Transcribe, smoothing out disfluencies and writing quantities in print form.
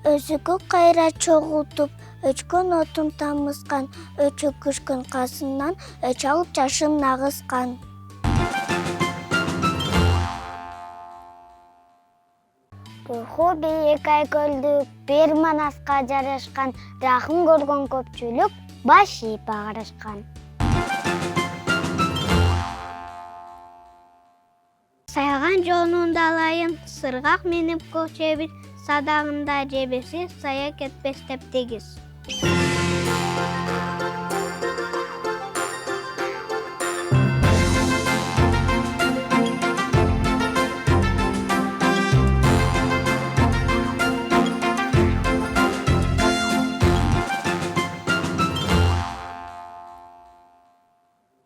өзүгө кайра чогултуп, өчкөн отун тамызган, өчө күшкөн касынан өч алып жашын агызган. Курку бийик айкөлдүк бир Манаска жарашкан, рахым көргөн көпчүлүк баш ийип агарышкан. Саяган жонунда алайын, сыргак минип көчөбүз, садагында жебеси сая кетпес теп-тегиз.